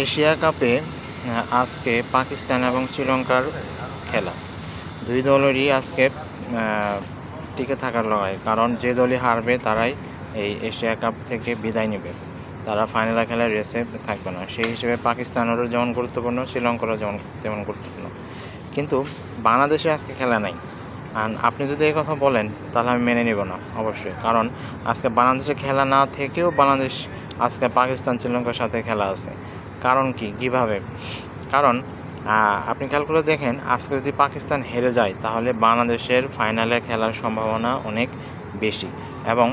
Asia কাপে আজকে পাকিস্তান এবং শ্রীলঙ্কার খেলা। দুই দলেরই আজকে টিকে থাকার লড়াই, কারণ যে দলই হারবে তারাই এই এশিয়া কাপ থেকে বিদায় নেবে, তারা ফাইনালে খেলার রেসে থাকবে না। সেই হিসেবে পাকিস্তানেরও যেমন গুরুত্বপূর্ণ, শ্রীলঙ্কারও যেমন তেমন গুরুত্বপূর্ণ। কিন্তু বাংলাদেশে আজকে খেলা নাই। আর আপনি যদি এই কথা বলেন তাহলে আমি মেনে নেব না অবশ্যই, কারণ আজকে বাংলাদেশে খেলা না থেকেও বাংলাদেশ আজকে পাকিস্তান শ্রীলঙ্কার সাথে খেলা আছে। কারণ কীভাবে? কারণ আপনি খেয়াল করে দেখেন, আজকে যদি পাকিস্তান হেরে যায় তাহলে বাংলাদেশের ফাইনালে খেলার সম্ভাবনা অনেক বেশি, এবং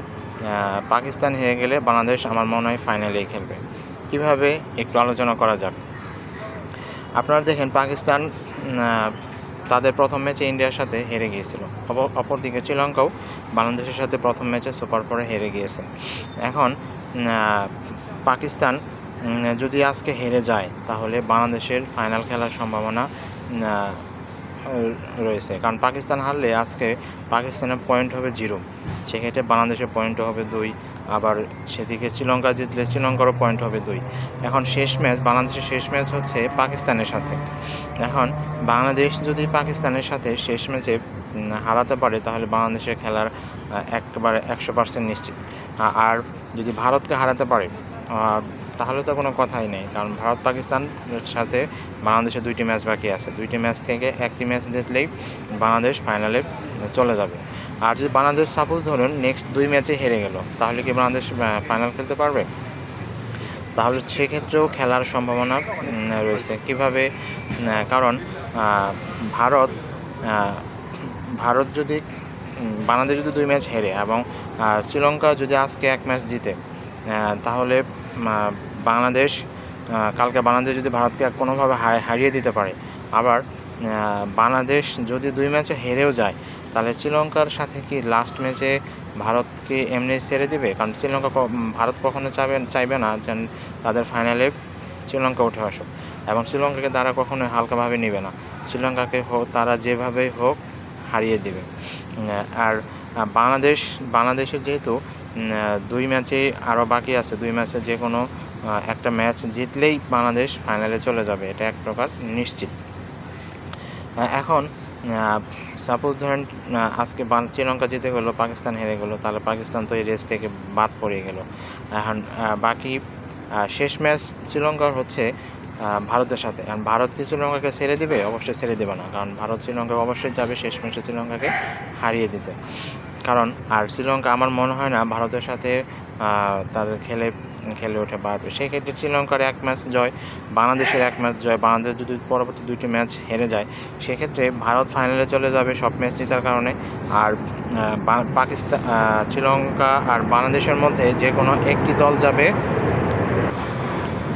পাকিস্তান হেরে গেলে বাংলাদেশ আমার মনে হয় ফাইনালেই খেলবে। কিভাবে একটু আলোচনা করা যাক। আপনারা দেখেন, পাকিস্তান তাদের প্রথম ম্যাচে ইন্ডিয়ার সাথে হেরে গিয়েছিল। অপরদিকে শ্রীলঙ্কাও বাংলাদেশের সাথে প্রথম ম্যাচে সুপার 4-এ হেরে গিয়েছে। এখন পাকিস্তান যদি আজকে হেরে যায় তাহলে বাংলাদেশের ফাইনাল খেলার সম্ভাবনা রয়েছে, কারণ পাকিস্তান হারলে আজকে পাকিস্তানের পয়েন্ট হবে 0, সেক্ষেত্রে বাংলাদেশের পয়েন্টও হবে 2, আবার সেদিকে শ্রীলঙ্কা জিতলে শ্রীলঙ্কারও পয়েন্ট হবে 2। এখন শেষ ম্যাচ, বাংলাদেশের শেষ ম্যাচ হচ্ছে পাকিস্তানের সাথে। এখন বাংলাদেশ যদি পাকিস্তানের সাথে শেষ ম্যাচে হারাতে পারে তাহলে বাংলাদেশের খেলার একেবারে 100% নিশ্চিত। আর যদি ভারতকে হারাতে পারে তাহলে তো কোনো কথাই নেই, কারণ ভারত পাকিস্তানের সাথে বাংলাদেশের 2টি ম্যাচ বাকি আছে। 2টি ম্যাচ থেকে একটি ম্যাচ জিতলেই বাংলাদেশ ফাইনালে চলে যাবে। আর যদি বাংলাদেশ সাপোজ ধরুন নেক্সট 2 ম্যাচে হেরে গেল, তাহলে কি বাংলাদেশ ফাইনাল খেলতে পারবে? তাহলে সেক্ষেত্রেও খেলার সম্ভাবনা রয়েছে। কিভাবে? কারণ ভারত যদি বাংলাদেশ যদি 2 ম্যাচ হেরে এবং শ্রীলঙ্কা যদি আজকে 1 ম্যাচ জিতে, তাহলে বাংলাদেশ কালকে বাংলাদেশ যদি ভারতকে কোনোভাবে হারিয়ে দিতে পারে, আবার বাংলাদেশ যদি 2 ম্যাচে হেরেও যায়, তাহলে শ্রীলঙ্কার সাথে কি লাস্ট ম্যাচে ভারতকে এমনি ছেড়ে দেবে? কারণ ভারত কখনো চাইবে না যেন তাদের ফাইনালে শ্রীলঙ্কা উঠে আসুক, এবং শ্রীলঙ্কাকে তারা কখনোই হালকাভাবে নেবে না। শ্রীলঙ্কাকে তারা যেভাবে হোক হারিয়ে দেবে। আর বাংলাদেশের যেহেতু 2 ম্যাচে আরও বাকি আছে, 2 ম্যাচে যে কোনো একটা ম্যাচ জিতলেই বাংলাদেশ ফাইনালে চলে যাবে, এটা এক প্রকার নিশ্চিত। এখন সাপোজ ধরেন আজকে শ্রীলঙ্কা জিতে গেলো, পাকিস্তান হেরে গেলো, তাহলে পাকিস্তান তো এই রেস থেকে বাদ পড়ে গেল। এখন বাকি শেষ ম্যাচ শ্রীলঙ্কার হচ্ছে ভারতের সাথে। কারণ ভারত কি শ্রীলঙ্কাকে ছেড়ে দেবে? অবশ্যই ছেড়ে দেবে না, কারণ ভারত শ্রীলঙ্কা অবশ্যই যাবে শেষ ম্যাচে শ্রীলঙ্কাকে হারিয়ে দিতে। কারণ আর শ্রীলঙ্কা আমার মনে হয় না ভারতের সাথে তাদের খেলে উঠে পারবে। সেক্ষেত্রে শ্রীলঙ্কার 1 ম্যাচ জয়, বাংলাদেশের 1 ম্যাচ জয়, বাংলাদেশ যদি পরবর্তী 2টি ম্যাচ হেরে যায়, সেক্ষেত্রে ভারত ফাইনালে চলে যাবে সব ম্যাচ জেতার কারণে। আর শ্রীলঙ্কা আর বাংলাদেশের মধ্যে যে কোনো একটি দল যাবে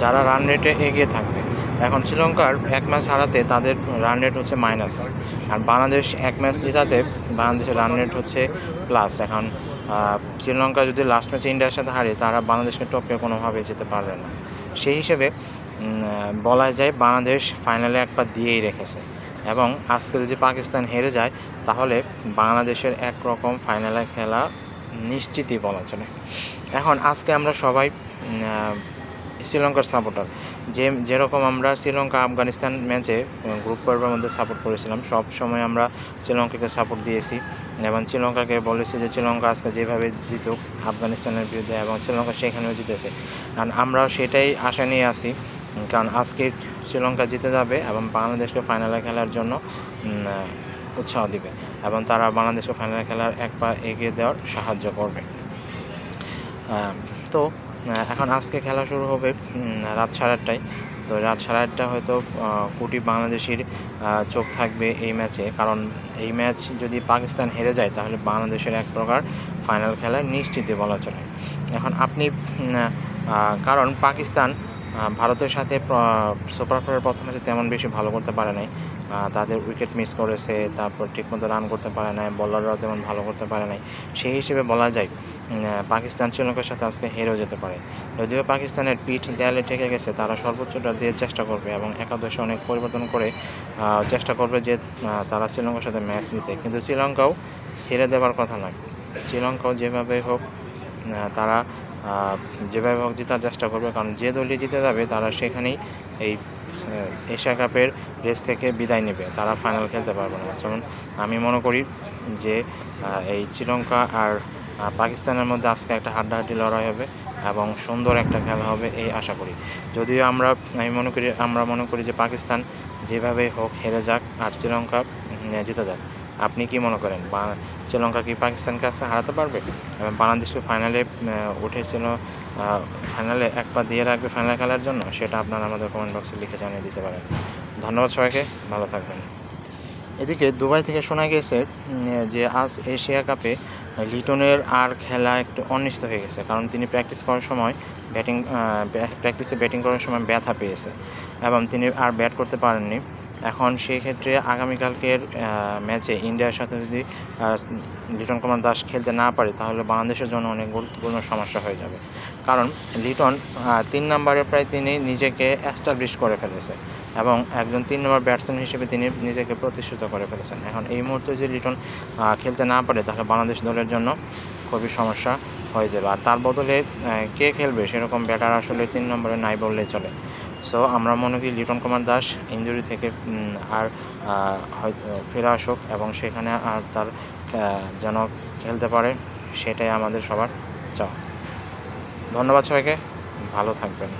যারা রান রেটে এগিয়ে থাকবে। এখন শ্রীলঙ্কার 1 ম্যাচ হারাতে তাদের রান রেট হচ্ছে মাইনাস, আর বাংলাদেশ 1 ম্যাচ জেতাতে বাংলাদেশের রান রেট হচ্ছে প্লাস। এখন শ্রীলঙ্কা যদি লাস্ট ম্যাচে ইন্ডিয়ার সাথে হারে, তারা বাংলাদেশকে টপকে কোনোভাবে যেতে পারবে না। সেই হিসেবে বলা যায় বাংলাদেশ ফাইনালে একবার দিয়েই রেখেছে, এবং আজকে যদি পাকিস্তান হেরে যায় তাহলে বাংলাদেশের একরকম ফাইনালে খেলা নিশ্চিতই বলা চলে। এখন আজকে আমরা সবাই শ্রীলঙ্কার সাপোর্টার, যেরকম আমরা শ্রীলঙ্কা আফগানিস্তান ম্যাচে গ্রুপ পর্বের মধ্যে সাপোর্ট করেছিলাম, সব সময় আমরা শ্রীলঙ্কাকে সাপোর্ট দিয়েছি এবং শ্রীলঙ্কাকে বলেছি যে শ্রীলঙ্কা আজকে যেভাবে জিতুক আফগানিস্তানের বিরুদ্ধে, এবং শ্রীলঙ্কা সেখানেও জিতেছে। কারণ আমরাও সেটাই আশা নিয়ে আসি, কারণ আজকে শ্রীলঙ্কা জিতে যাবে এবং বাংলাদেশকে ফাইনালে খেলার জন্য উৎসাহ দিবে, এবং তারা বাংলাদেশকে ফাইনালে খেলার এক পা এগিয়ে দেওয়ার সাহায্য করবে। তো এখন আজকে খেলা শুরু হবে রাত 8:30টায়। তো রাত 8:30 হয়তো কোটি বাংলাদেশির চোখ থাকবে এই ম্যাচে, কারণ এই ম্যাচ যদি পাকিস্তান হেরে যায় তাহলে বাংলাদেশের এক প্রকার ফাইনাল খেলা নিশ্চিতই বলা চলে। এখন আপনি কারণ পাকিস্তান ভারতের সাথে সুপার 4-এর প্রথম ম্যাচে তেমন বেশি ভালো করতে পারে নাই, তাদের উইকেট মিস করেছে, তারপর ঠিকমতো রান করতে পারে নাই, বোলাররাও তেমন ভালো করতে পারে নাই। সেই হিসেবে বলা যায় পাকিস্তান শ্রীলঙ্কার সাথে আজকে হেরেও যেতে পারে। যদিও পাকিস্তানের পিঠ দেয়ালে ঠেকে গেছে, তারা সর্বোচ্চটা দিয়ে চেষ্টা করবে এবং একাদশে অনেক পরিবর্তন করে চেষ্টা করবে যে তারা শ্রীলঙ্কার সাথে ম্যাচ নিতে। কিন্তু শ্রীলঙ্কাও ছেড়ে দেওয়ার কথা নয়, শ্রীলঙ্কাও যেভাবে হোক তারা যেভাবে হোক জেতার চেষ্টা করবে, কারণ যে দলই জিতে যাবে তারা সেখানেই এই এশিয়া কাপের রেস থেকে বিদায় নেবে, তারা ফাইনাল খেলতে পারবে না। যেমন আমি মনে করি যে এই শ্রীলঙ্কা আর পাকিস্তানের মধ্যে আজকে একটা হাড্ডাহাড্ডি লড়াই হবে এবং সুন্দর একটা খেলা হবে এই আশা করি। যদিও আমরা মনে করি যে পাকিস্তান যেভাবে হোক হেরে যাক আর শ্রীলঙ্কা জিতে যাক। আপনি কি মনে করেন, শ্রীলঙ্কা কি পাকিস্তানকে আজকে হারাতে পারবে? এবং বাংলাদেশকে ফাইনালে উঠেছিল, ফাইনালে এক পা দিয়ে রাখবে ফাইনাল খেলার জন্য? সেটা আপনারা আমাদের কমেন্ট বক্সে লিখে জানিয়ে দিতে পারেন। ধন্যবাদ সবাইকে, ভালো থাকবেন। এদিকে দুবাই থেকে শোনা গেছে যে আজ এশিয়া কাপে লিটনের আর খেলা একটু অনিশ্চিত হয়ে গেছে, কারণ তিনি প্র্যাকটিসে ব্যাটিং করার সময় ব্যথা পেয়েছে এবং তিনি আর ব্যাট করতে পারেননি। এখন সেই ক্ষেত্রে আগামীকালকের ম্যাচে ইন্ডিয়ার সাথে যদি লিটন কুমার দাস খেলতে না পারে তাহলে বাংলাদেশের জন্য অনেক গুরুত্বপূর্ণ সমস্যা হয়ে যাবে, কারণ লিটন 3 নম্বরে প্রায় তিনি নিজেকে এস্টাবলিশ করে ফেলেছে এবং একজন 3 নম্বর ব্যাটসম্যান হিসেবে তিনি নিজেকে প্রতিষ্ঠিত করে ফেলেছেন। এখন এই মুহূর্তে যদি লিটন খেলতে না পারে তাহলে বাংলাদেশ দলের জন্য খুবই সমস্যা হয়ে যাবে, আর তার বদলে কে খেলবে সেরকম ব্যাটার আসলে 3 নম্বরে নাই বললেই চলে। সো আমরা মনে করি লিটন কুমার দাস ইনজুরি থেকে আর হয়তো ফিরে আসুক এবং সেখানে আর তার যেন খেলতে পারে, সেটাই আমাদের সবার চাওয়া। ধন্যবাদ সবাইকে, ভালো থাকবেন।